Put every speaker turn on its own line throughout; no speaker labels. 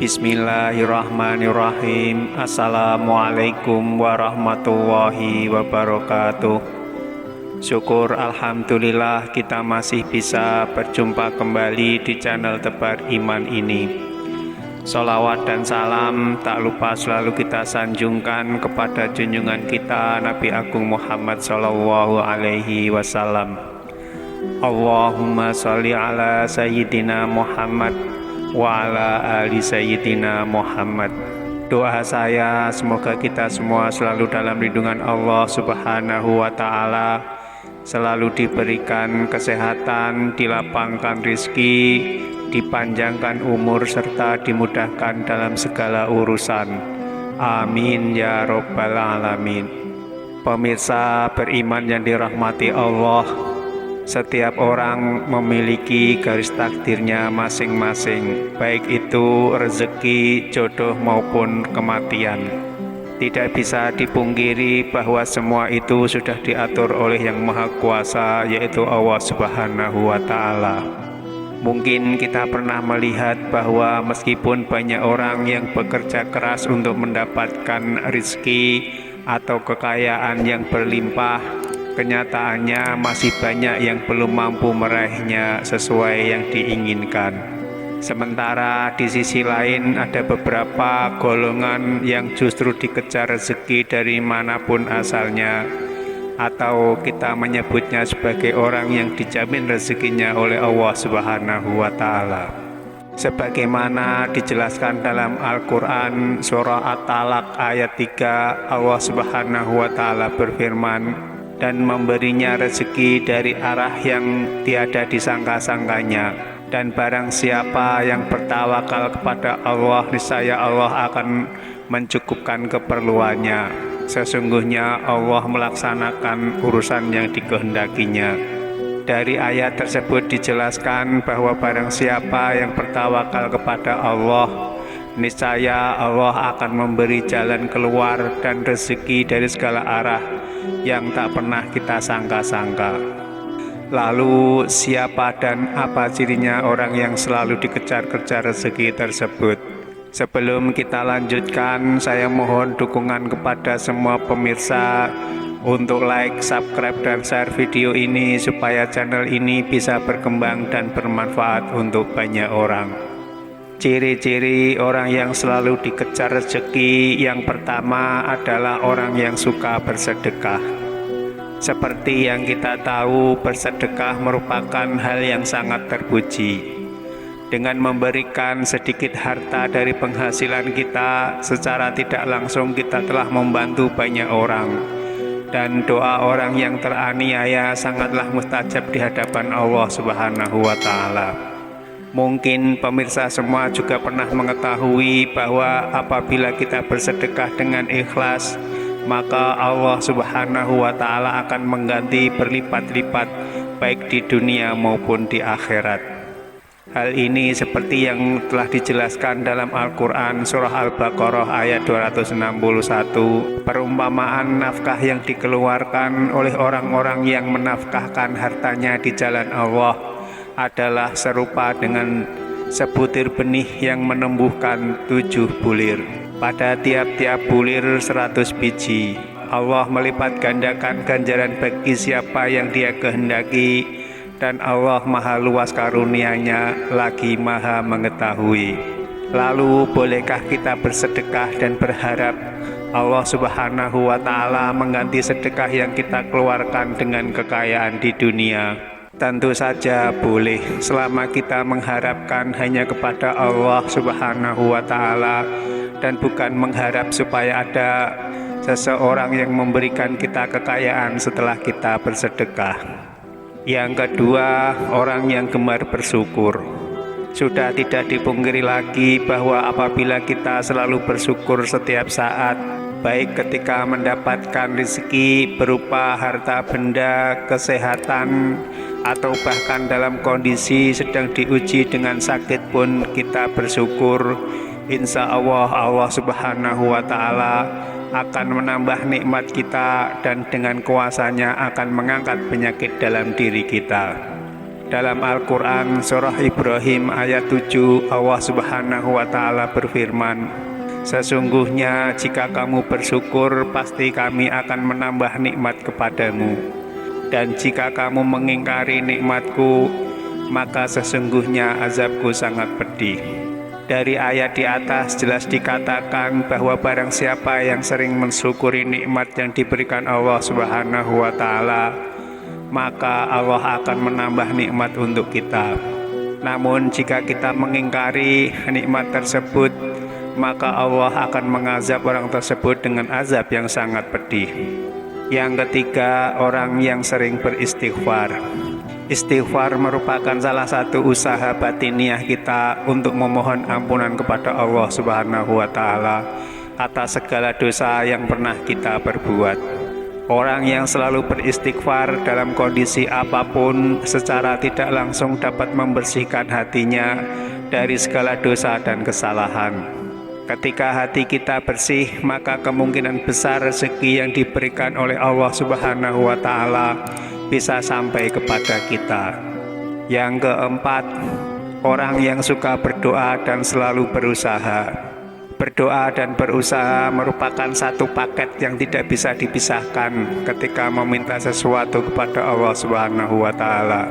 Bismillahirrahmanirrahim. Assalamualaikum warahmatullahi wabarakatuh. Syukur alhamdulillah kita masih bisa berjumpa kembali di channel Tebar Iman ini. Sholawat dan salam tak lupa selalu kita sanjungkan kepada junjungan kita Nabi Agung Muhammad Sallallahu Alaihi Wasallam. Allahumma sholli ala Sayyidina Muhammad wa ala ali Sayyidina Muhammad. Doa saya semoga kita semua selalu dalam lindungan Allah Subhanahu wa ta'ala, selalu diberikan kesehatan, dilapangkan rizki, dipanjangkan umur, serta dimudahkan dalam segala urusan. Amin ya Rabbal Alamin. Pemirsa beriman yang dirahmati Allah, setiap orang memiliki garis takdirnya masing-masing, baik itu rezeki, jodoh maupun kematian. Tidak bisa dipungkiri bahwa semua itu sudah diatur oleh Yang Maha Kuasa, yaitu Allah Subhanahu wa ta'ala. Mungkin kita pernah melihat bahwa meskipun banyak orang yang bekerja keras untuk mendapatkan rezeki atau kekayaan yang berlimpah, kenyataannya masih banyak yang belum mampu meraihnya sesuai yang diinginkan. Sementara di sisi lain ada beberapa golongan yang justru dikejar rezeki dari manapun asalnya, atau kita menyebutnya sebagai orang yang dijamin rezekinya oleh Allah Subhanahu wa ta'ala. Sebagaimana dijelaskan dalam Al-Quran surah At-Talaq ayat 3, Allah Subhanahu wa ta'ala berfirman, dan memberinya rezeki dari arah yang tiada disangka-sangkanya. Dan barang siapa yang bertawakal kepada Allah, niscaya Allah akan mencukupkan keperluannya. Sesungguhnya Allah melaksanakan urusan yang dikehendakinya. Dari ayat tersebut dijelaskan bahwa barang siapa yang bertawakal kepada Allah, niscaya Allah akan memberi jalan keluar dan rezeki dari segala arah yang tak pernah kita sangka-sangka. Lalu siapa dan apa cirinya orang yang selalu dikejar-kejar rezeki tersebut? Sebelum kita lanjutkan, saya mohon dukungan kepada semua pemirsa untuk like, subscribe, dan share video ini supaya channel ini bisa berkembang dan bermanfaat untuk banyak orang. Ciri-ciri orang yang selalu dikejar rezeki, yang pertama adalah orang yang suka bersedekah. Seperti yang kita tahu, bersedekah merupakan hal yang sangat terpuji. Dengan memberikan sedikit harta dari penghasilan kita, secara tidak langsung kita telah membantu banyak orang. Dan doa orang yang teraniaya sangatlah mustajab di hadapan Allah Subhanahu wa ta'ala. Mungkin pemirsa semua juga pernah mengetahui bahwa apabila kita bersedekah dengan ikhlas, maka Allah Subhanahu wa ta'ala akan mengganti berlipat-lipat baik di dunia maupun di akhirat. Hal ini seperti yang telah dijelaskan dalam Al-Quran surah Al-Baqarah ayat 261. Perumpamaan nafkah yang dikeluarkan oleh orang-orang yang menafkahkan hartanya di jalan Allah adalah serupa dengan sebutir benih yang menumbuhkan 7 bulir. Pada tiap-tiap bulir 100 biji. Allah melipat gandakan ganjaran bagi siapa yang Dia kehendaki, dan Allah maha luas karunia-Nya lagi maha mengetahui. Lalu bolehkah kita bersedekah dan berharap Allah Subhanahu wa ta'ala mengganti sedekah yang kita keluarkan dengan kekayaan di dunia? Tentu saja boleh, selama kita mengharapkan hanya kepada Allah Subhanahu wa ta'ala dan bukan mengharap supaya ada seseorang yang memberikan kita kekayaan setelah kita bersedekah. Yang kedua, orang yang gemar bersyukur. Sudah tidak dipungkiri lagi bahwa apabila kita selalu bersyukur setiap saat, baik ketika mendapatkan rezeki berupa harta benda, kesehatan, atau bahkan dalam kondisi sedang diuji dengan sakit pun kita bersyukur, insya Allah Allah Subhanahu wa ta'ala akan menambah nikmat kita dan dengan kuasanya akan mengangkat penyakit dalam diri kita. Dalam Al-Quran surah Ibrahim ayat 7, Allah Subhanahu wa Ta'ala berfirman, "Sesungguhnya jika kamu bersyukur, pasti kami akan menambah nikmat kepadamu. Dan jika kamu mengingkari nikmatku, maka sesungguhnya azabku sangat pedih." Dari ayat di atas jelas dikatakan bahwa barang siapa yang sering mensyukuri nikmat yang diberikan Allah Subhanahu wa Ta'ala, maka Allah akan menambah nikmat untuk kita. Namun jika kita mengingkari nikmat tersebut, maka Allah akan mengazab orang tersebut dengan azab yang sangat pedih. Yang ketiga, orang yang sering beristighfar. Istighfar merupakan salah satu usaha batiniah kita untuk memohon ampunan kepada Allah Subhanahu wa Ta'ala atas segala dosa yang pernah kita perbuat. Orang yang selalu beristighfar dalam kondisi apapun secara tidak langsung dapat membersihkan hatinya dari segala dosa dan kesalahan. Ketika hati kita bersih, maka kemungkinan besar rezeki yang diberikan oleh Allah Subhanahu wa Ta'ala bisa sampai kepada kita. Yang keempat, orang yang suka berdoa dan selalu berusaha. Berdoa dan berusaha merupakan satu paket yang tidak bisa dipisahkan ketika meminta sesuatu kepada Allah Subhanahu wa Ta'ala.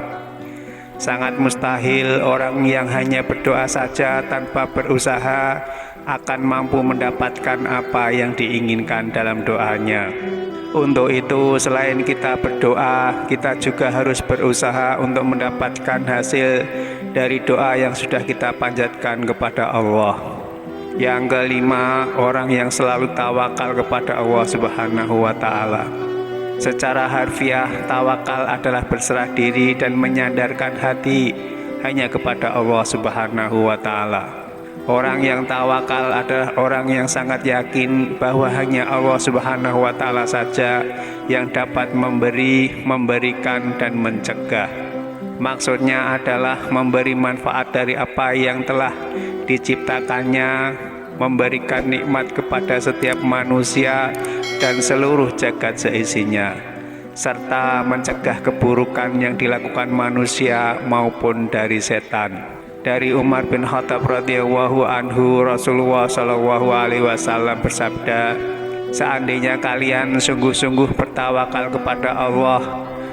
Sangat mustahil orang yang hanya berdoa saja tanpa berusaha akan mampu mendapatkan apa yang diinginkan dalam doanya. Untuk itu, selain kita berdoa, kita juga harus berusaha untuk mendapatkan hasil dari doa yang sudah kita panjatkan kepada Allah. Yang kelima, orang yang selalu tawakal kepada Allah Subhanahu wa Ta'ala. Secara harfiah, tawakal adalah berserah diri dan menyandarkan hati hanya kepada Allah Subhanahu wa Ta'ala. Orang yang tawakal adalah orang yang sangat yakin bahwa hanya Allah Subhanahu wa Ta'ala saja yang dapat memberi, memberikan, dan mencegah. Maksudnya adalah memberi manfaat dari apa yang telah diciptakannya, memberikan nikmat kepada setiap manusia dan seluruh jagat seisinya, serta mencegah keburukan yang dilakukan manusia maupun dari setan. Dari Umar bin Khattab radhiyallahu anhu, Rasulullah shallallahu alaihi wasallam bersabda, "Seandainya kalian sungguh-sungguh bertawakal kepada Allah,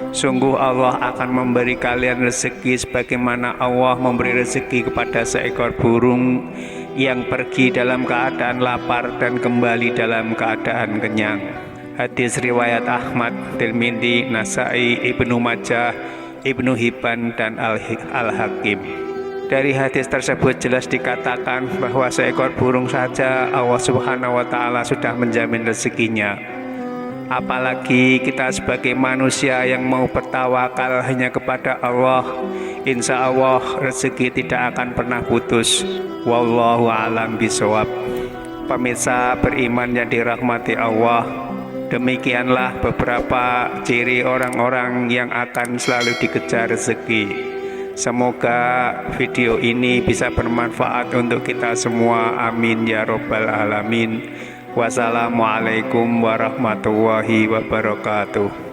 sungguh Allah akan memberi kalian rezeki sebagaimana Allah memberi rezeki kepada seekor burung yang pergi dalam keadaan lapar dan kembali dalam keadaan kenyang." Hadis riwayat Ahmad, Tirmidzi, Nasai, Ibnu Majah, Ibnu Hibban, dan Al-Hakim. Dari hadis tersebut jelas dikatakan bahwa seekor burung saja Allah Subhanahu wa Ta'ala sudah menjamin rezekinya. Apalagi kita sebagai manusia yang mau bertawakal hanya kepada Allah, insya Allah rezeki tidak akan pernah putus. Wallahu a'lam bishawab. Pemirsa beriman yang dirahmati Allah, demikianlah beberapa ciri orang-orang yang akan selalu dikejar rezeki. Semoga video ini bisa bermanfaat untuk kita semua. Amin ya robbal alamin. Wassalamualaikum warahmatullahi wabarakatuh.